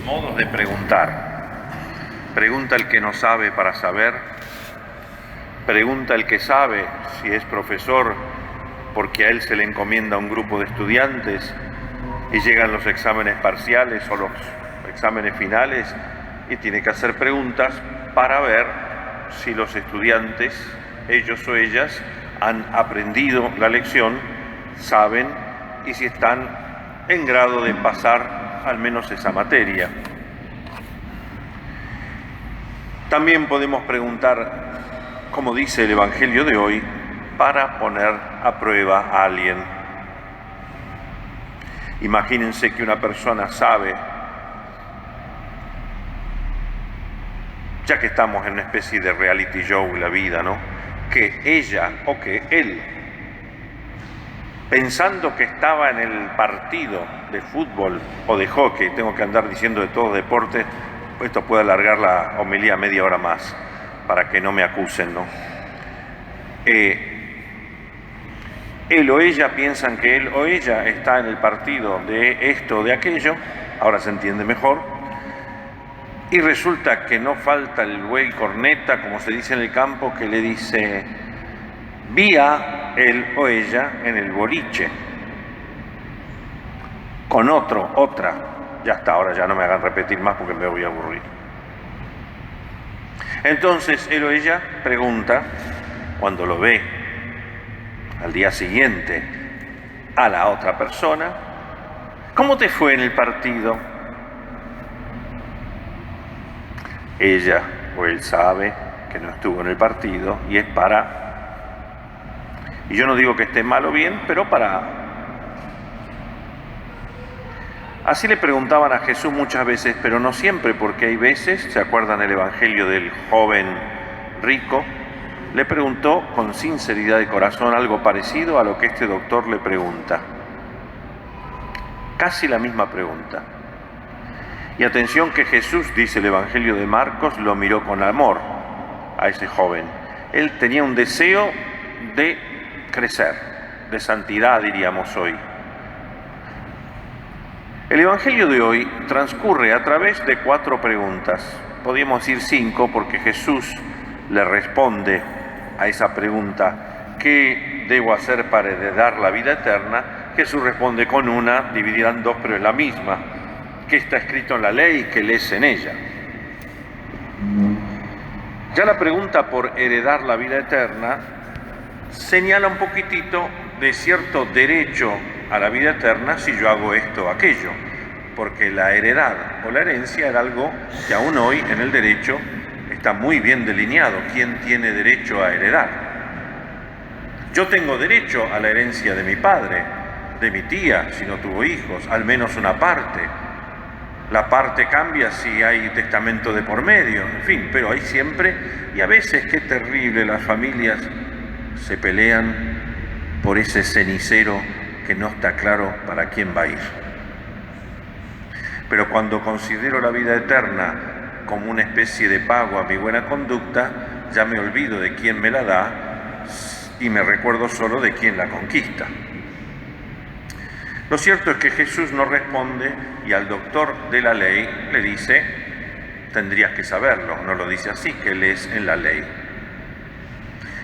modos de preguntar. Pregunta el que no sabe para saber. Pregunta el que sabe, si es profesor, porque a él se le encomienda un grupo de estudiantes y llegan los exámenes parciales o los exámenes finales y tiene que hacer preguntas para ver si los estudiantes, ellos o ellas, han aprendido la lección, saben y si están en grado de pasar al menos esa materia. También podemos preguntar, como dice el Evangelio de hoy, para poner a prueba a alguien. Imagínense que una persona sabe, ya que estamos en una especie de reality show en la vida, ¿no?, que ella o que él, pensando que estaba en el partido de fútbol o de hockey, tengo que andar diciendo de todos deportes, esto puede alargar la homilía media hora más, para que no me acusen, ¿no? Él o ella piensan que él o ella está en el partido de esto o de aquello, ahora se entiende mejor, y resulta que no falta el buey corneta, como se dice en el campo, que le dice, vi a él o ella en el boliche, con otra, ya está, ahora ya no me hagan repetir más porque me voy a aburrir. Entonces él o ella pregunta, cuando lo ve al día siguiente a la otra persona, ¿cómo te fue en el partido? Ella o él sabe que no estuvo en el partido y es y yo no digo que esté mal o bien, pero Así le preguntaban a Jesús muchas veces, pero no siempre, porque hay veces, ¿se acuerdan el Evangelio del joven rico? Le preguntó con sinceridad de corazón algo parecido a lo que este doctor le pregunta. Casi la misma pregunta. Y atención que Jesús, dice el Evangelio de Marcos, lo miró con amor a ese joven. Él tenía un deseo de crecer, de santidad, diríamos hoy. El Evangelio de hoy transcurre a través de 4 preguntas. Podríamos decir 5 porque Jesús le responde a esa pregunta, ¿qué debo hacer para heredar la vida eterna? Jesús responde con una, dividida en 2, pero es la misma. ¿Qué está escrito en la ley y qué lees en ella? Ya la pregunta por heredar la vida eterna señala un poquitito de cierto derecho a la vida eterna si yo hago esto o aquello, porque la heredad o la herencia era algo que aún hoy en el derecho está muy bien delineado. ¿Quién tiene derecho a heredar? Yo tengo derecho a la herencia de mi padre, de mi tía, si no tuvo hijos, al menos una parte. La parte cambia si hay testamento de por medio, en fin, pero hay siempre, y a veces, qué terrible, las familias se pelean por ese cenicero que no está claro para quién va a ir. Pero cuando considero la vida eterna como una especie de pago a mi buena conducta, ya me olvido de quién me la da y me recuerdo solo de quién la conquista. Lo cierto es que Jesús no responde y al doctor de la ley le dice, tendrías que saberlo, no lo dice así, que lees en la ley.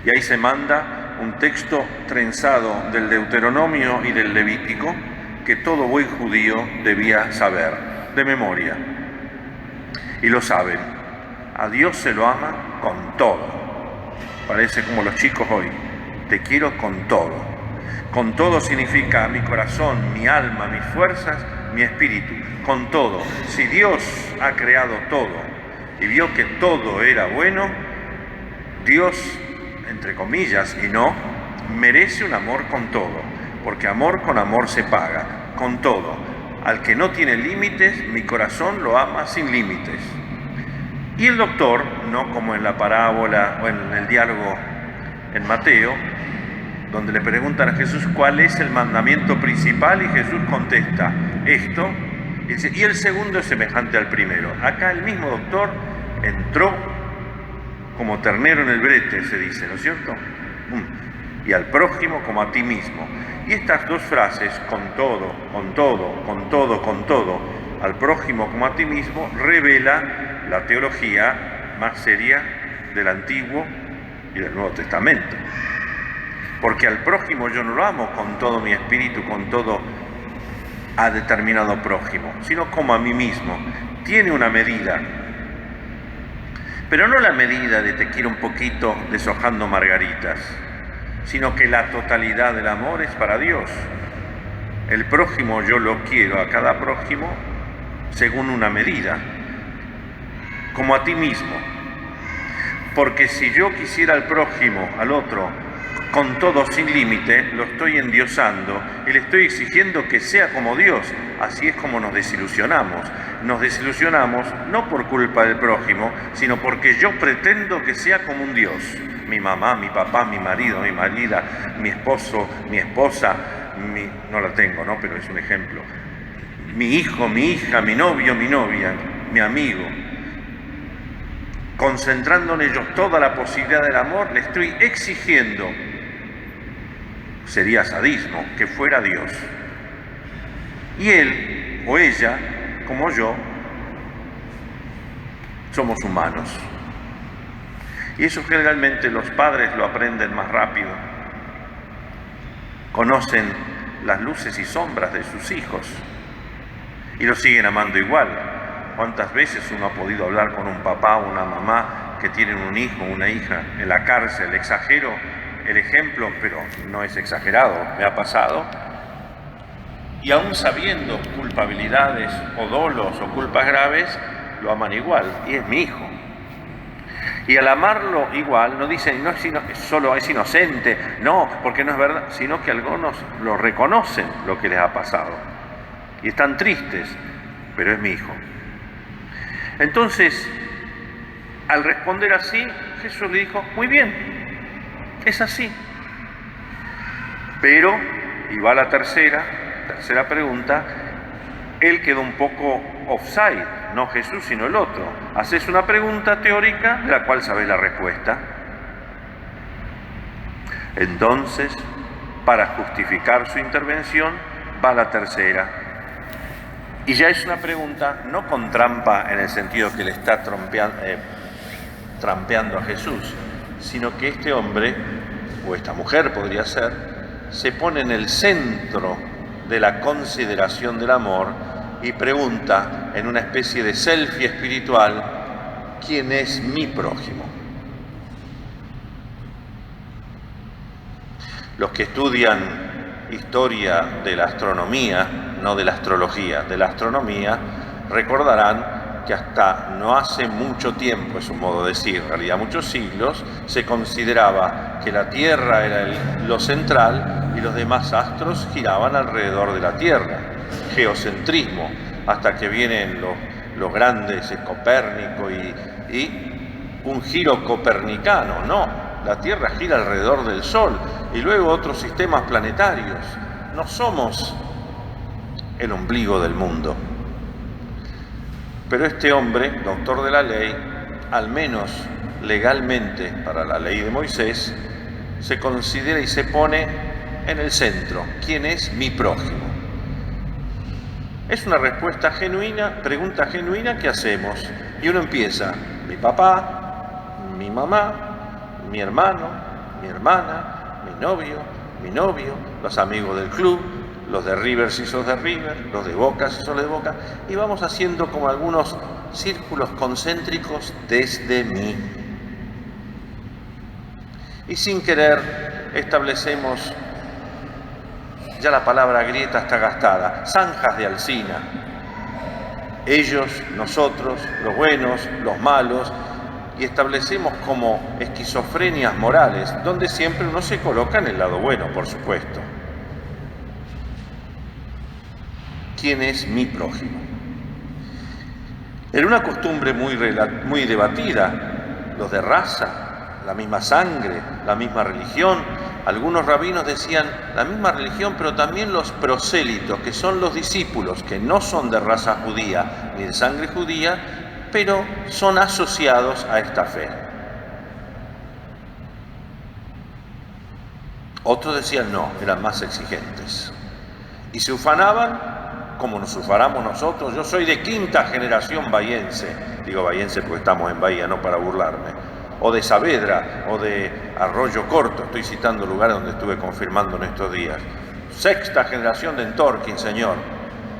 Y ahí se manda un texto trenzado del Deuteronomio y del Levítico que todo buen judío debía saber, de memoria. Y lo saben. A Dios se lo ama con todo. Parece como los chicos hoy. Te quiero con todo. Con todo significa mi corazón, mi alma, mis fuerzas, mi espíritu. Con todo. Si Dios ha creado todo y vio que todo era bueno, Dios, entre comillas y no, merece un amor con todo, porque amor con amor se paga, con todo. Al que no tiene límites, mi corazón lo ama sin límites. Y el doctor, no como en la parábola o en el diálogo en Mateo, donde le preguntan a Jesús cuál es el mandamiento principal y Jesús contesta esto, y dice, y el segundo es semejante al primero. Acá el mismo doctor entró como ternero en el brete, se dice, ¿no es cierto? Y al prójimo como a ti mismo. Y estas dos frases, con todo, con todo, con todo, con todo, al prójimo como a ti mismo, revela la teología más seria del Antiguo y del Nuevo Testamento. Porque al prójimo yo no lo amo con todo mi espíritu, con todo a determinado prójimo, sino como a mí mismo. Tiene una medida, pero no la medida de te quiero un poquito deshojando margaritas, sino que la totalidad del amor es para Dios. El prójimo yo lo quiero a cada prójimo según una medida, como a ti mismo. Porque si yo quisiera al prójimo, al otro, con todo sin límite, lo estoy endiosando y le estoy exigiendo que sea como Dios. Así es como nos desilusionamos. Nos desilusionamos no por culpa del prójimo, sino porque yo pretendo que sea como un Dios. Mi mamá, mi papá, mi marido, mi marida, mi esposo, mi esposa, no la tengo, ¿no? Pero es un ejemplo. Mi hijo, mi hija, mi novio, mi novia, mi amigo. Concentrando en ellos toda la posibilidad del amor, le estoy exigiendo, sería sadismo, que fuera Dios. Y él o ella, como yo, somos humanos. Y eso generalmente los padres lo aprenden más rápido. Conocen las luces y sombras de sus hijos y los siguen amando igual. ¿Cuántas veces uno ha podido hablar con un papá o una mamá que tienen un hijo o una hija en la cárcel? Exagero el ejemplo, pero no es exagerado, me ha pasado. Y aún sabiendo culpabilidades o dolos o culpas graves, lo aman igual, y es mi hijo. Y al amarlo igual, no dicen, no, solo es inocente, no, porque no es verdad, sino que algunos lo reconocen lo que les ha pasado. Y están tristes, pero es mi hijo. Entonces, al responder así, Jesús le dijo, muy bien, es así. Pero, y va la tercera pregunta, él quedó un poco offside, no Jesús, sino el otro. Haces una pregunta teórica de la cual sabes la respuesta. Entonces, para justificar su intervención, va la tercera. Y ya es una pregunta no con trampa en el sentido que le está trampeando a Jesús, sino que este hombre, o esta mujer podría ser, se pone en el centro de la consideración del amor y pregunta en una especie de selfie espiritual, ¿quién es mi prójimo? Los que estudian historia de la astronomía, no de la astrología, de la astronomía, recordarán que hasta no hace mucho tiempo, es un modo de decir, en realidad muchos siglos, se consideraba que la Tierra era lo central y los demás astros giraban alrededor de la Tierra. Geocentrismo, hasta que vienen los grandes Copérnico y un giro copernicano. No, la Tierra gira alrededor del Sol y luego otros sistemas planetarios. No somos el ombligo del mundo. Pero este hombre, doctor de la ley, al menos legalmente para la ley de Moisés, se considera y se pone en el centro. ¿Quién es mi prójimo? Es una respuesta genuina, pregunta genuina que hacemos. Y uno empieza, mi papá, mi mamá, mi hermano, mi hermana, mi novio, los amigos del club, los de River si sos de River, los de Boca si sos de Boca, y vamos haciendo como algunos círculos concéntricos desde mí. Y sin querer establecemos, ya la palabra grieta está gastada, zanjas de Alsina. Ellos, nosotros, los buenos, los malos, y establecemos como esquizofrenias morales, donde siempre uno se coloca en el lado bueno, por supuesto. ¿Quién es mi prójimo? Era una costumbre muy debatida, los de raza, la misma sangre, la misma religión. Algunos rabinos decían la misma religión, pero también los prosélitos, que son los discípulos, que no son de raza judía ni de sangre judía, pero son asociados a esta fe. Otros decían no, eran más exigentes. Y se ufanaban como nos ufaramos nosotros. Yo soy de quinta generación bahiense, digo bahiense porque estamos en Bahía, no para burlarme, o de Saavedra, o de Arroyo Corto, estoy citando lugares donde estuve confirmando en estos días. Sexta generación de Entorquín, señor.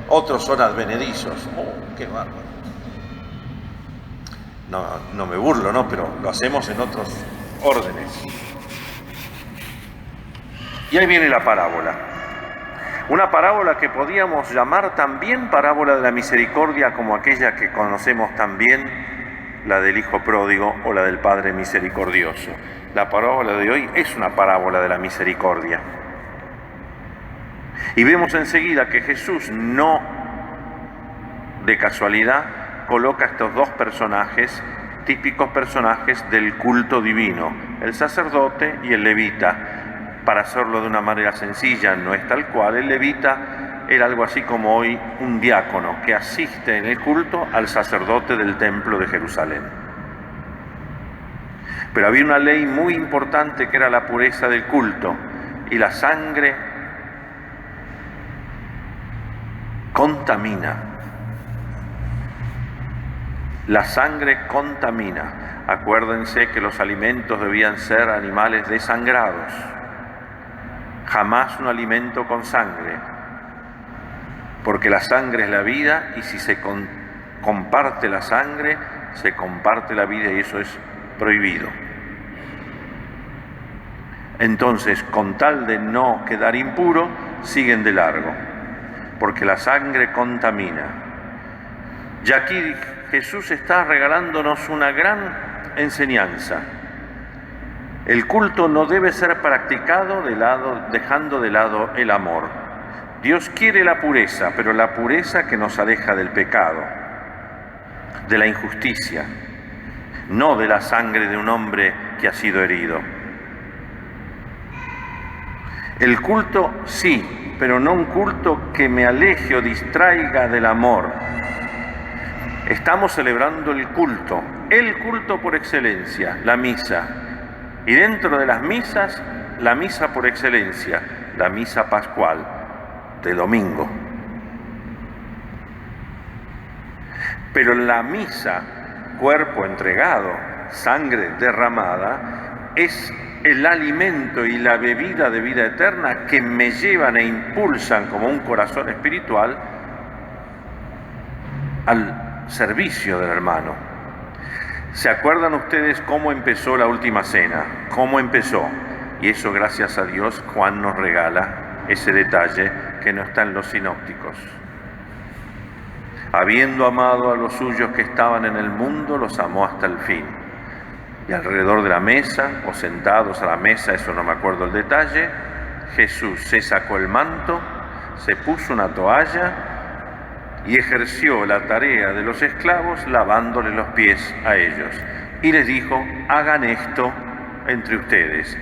Otros son advenedizos. ¡Oh, qué bárbaro! No me burlo, ¿no? Pero lo hacemos en otros órdenes. Y ahí viene la parábola. Una parábola que podíamos llamar también parábola de la misericordia, como aquella que conocemos también, la del hijo pródigo o la del padre misericordioso. La parábola de hoy es una parábola de la misericordia. Y vemos enseguida que Jesús no de casualidad coloca estos dos personajes, típicos personajes del culto divino, el sacerdote y el levita. Para hacerlo de una manera sencilla, no es tal cual. El levita era algo así como hoy un diácono que asiste en el culto al sacerdote del templo de Jerusalén. Pero había una ley muy importante que era la pureza del culto, y la sangre contamina. La sangre contamina. Acuérdense que los alimentos debían ser animales desangrados. Jamás un alimento con sangre, porque la sangre es la vida, y si se comparte la sangre, se comparte la vida, y eso es prohibido. Entonces, con tal de no quedar impuro, siguen de largo, porque la sangre contamina. Y aquí Jesús está regalándonos una gran enseñanza. El culto no debe ser practicado dejando de lado el amor. Dios quiere la pureza, pero la pureza que nos aleja del pecado, de la injusticia, no de la sangre de un hombre que ha sido herido. El culto sí, pero no un culto que me aleje o distraiga del amor. Estamos celebrando el culto por excelencia, la misa. Y dentro de las misas, la misa por excelencia, la misa pascual de domingo. Pero la misa, cuerpo entregado, sangre derramada, es el alimento y la bebida de vida eterna que me llevan e impulsan como un corazón espiritual al servicio del hermano. ¿Se acuerdan ustedes cómo empezó la última cena? ¿Cómo empezó? Y eso, gracias a Dios, Juan nos regala ese detalle que no está en los sinópticos. Habiendo amado a los suyos que estaban en el mundo, los amó hasta el fin. Y alrededor de la mesa, o sentados a la mesa, eso no me acuerdo el detalle, Jesús se sacó el manto, se puso una toalla y ejerció la tarea de los esclavos lavándole los pies a ellos. Y les dijo, hagan esto entre ustedes,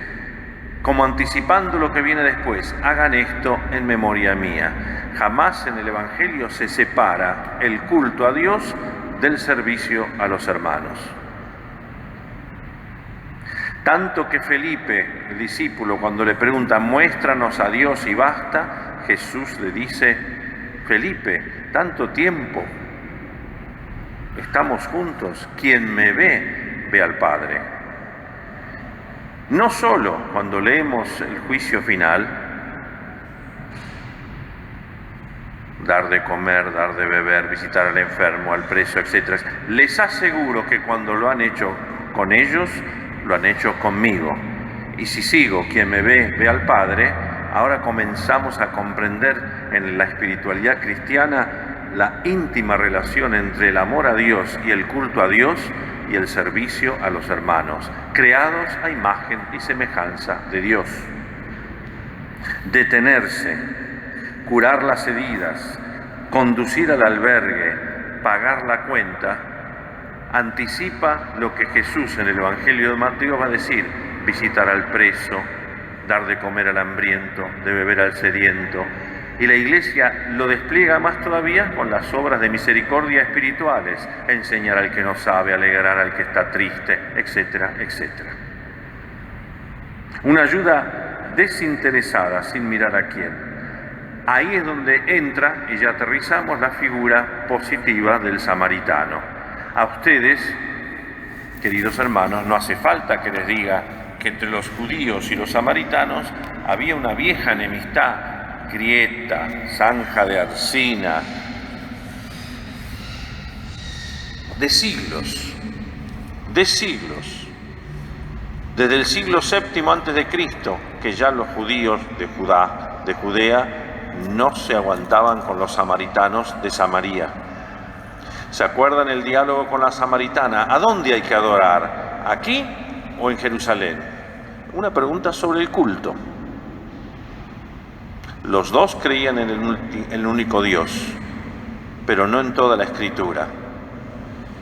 como anticipando lo que viene después, hagan esto en memoria mía. Jamás en el Evangelio se separa el culto a Dios del servicio a los hermanos. Tanto que Felipe, el discípulo, cuando le pregunta, muéstranos a Dios y basta, Jesús le dice, Felipe, tanto tiempo estamos juntos, quien me ve, ve al Padre. No solo cuando leemos el juicio final, dar de comer, dar de beber, visitar al enfermo, al preso, etc. Les aseguro que cuando lo han hecho con ellos, lo han hecho conmigo. Y si sigo, quien me ve, ve al Padre. Ahora comenzamos a comprender en la espiritualidad cristiana la íntima relación entre el amor a Dios y el culto a Dios y el servicio a los hermanos, creados a imagen y semejanza de Dios. Detenerse, curar las heridas, conducir al albergue, pagar la cuenta, anticipa lo que Jesús en el Evangelio de Mateo va a decir: visitar al preso, dar de comer al hambriento, de beber al sediento. Y la Iglesia lo despliega más todavía con las obras de misericordia espirituales: enseñar al que no sabe, alegrar al que está triste, etcétera, etcétera. Una ayuda desinteresada, sin mirar a quién. Ahí es donde entra, y ya aterrizamos, la figura positiva del samaritano. A ustedes, queridos hermanos, no hace falta que les diga que entre los judíos y los samaritanos había una vieja enemistad, grieta, zanja de arcina, de siglos. Desde el siglo VII antes de Cristo, que ya los judíos de Judea no se aguantaban con los samaritanos de Samaria. ¿Se acuerdan el diálogo con la samaritana? ¿A dónde hay que adorar? ¿Aquí o en Jerusalén? Una pregunta sobre el culto. Los dos creían en el único Dios, pero no en toda la Escritura.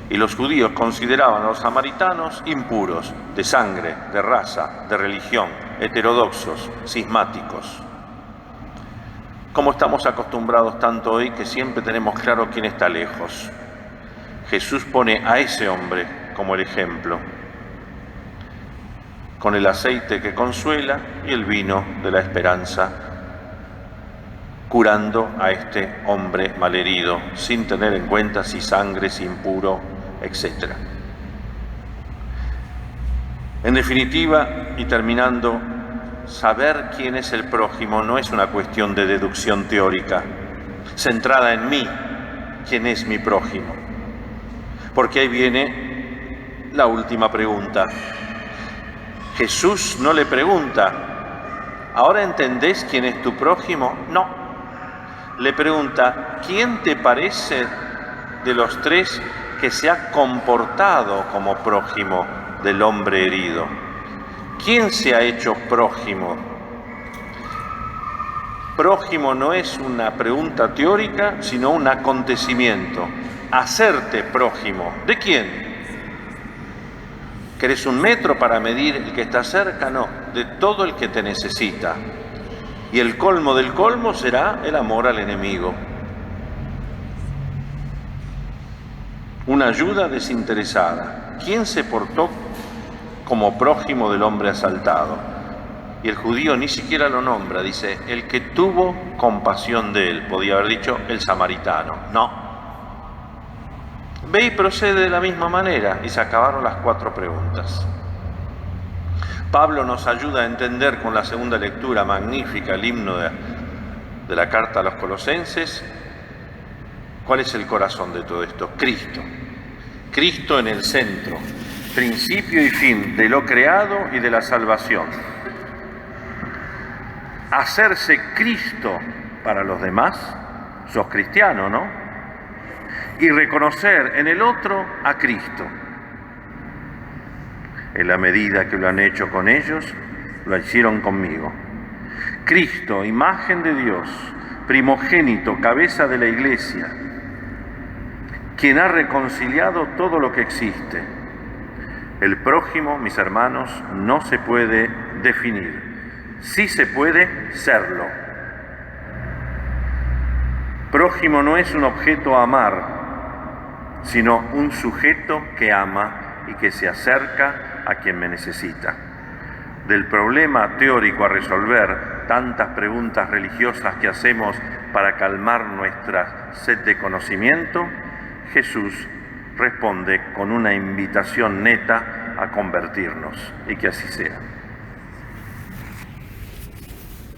Y los judíos consideraban a los samaritanos impuros, de sangre, de raza, de religión, heterodoxos, cismáticos. Como estamos acostumbrados tanto hoy que siempre tenemos claro quién está lejos. Jesús pone a ese hombre como el ejemplo, con el aceite que consuela y el vino de la esperanza, curando a este hombre malherido, sin tener en cuenta si sangre, si impuro, etc. En definitiva, y terminando, saber quién es el prójimo no es una cuestión de deducción teórica, centrada en mí, quién es mi prójimo. Porque ahí viene la última pregunta. Jesús no le pregunta, ¿ahora entendés quién es tu prójimo? No. Le pregunta, ¿quién te parece de los tres que se ha comportado como prójimo del hombre herido? ¿Quién se ha hecho prójimo? Prójimo no es una pregunta teórica, sino un acontecimiento. Hacerte prójimo. ¿De quién? ¿Querés un metro para medir el que está cerca? No, de todo el que te necesita. Y el colmo del colmo será el amor al enemigo. Una ayuda desinteresada. ¿Quién se portó como prójimo del hombre asaltado? Y el judío ni siquiera lo nombra, dice, el que tuvo compasión de él. Podía haber dicho el samaritano. No. Ve y procede de la misma manera, y se acabaron las 4 preguntas. Pablo nos ayuda a entender con la segunda lectura magnífica, el himno de la carta a los Colosenses, cuál es el corazón de todo esto. Cristo. Cristo en el centro, principio y fin de lo creado y de la salvación. Hacerse Cristo para los demás, sos cristiano, ¿no? Y reconocer en el otro a Cristo. En la medida que lo han hecho con ellos, lo hicieron conmigo. Cristo, imagen de Dios, primogénito, cabeza de la Iglesia, quien ha reconciliado todo lo que existe. El prójimo, mis hermanos, no se puede definir. Sí se puede serlo. Prójimo no es un objeto a amar, sino un sujeto que ama y que se acerca a quien me necesita. Del problema teórico a resolver, tantas preguntas religiosas que hacemos para calmar nuestra sed de conocimiento, Jesús responde con una invitación neta a convertirnos, y que así sea.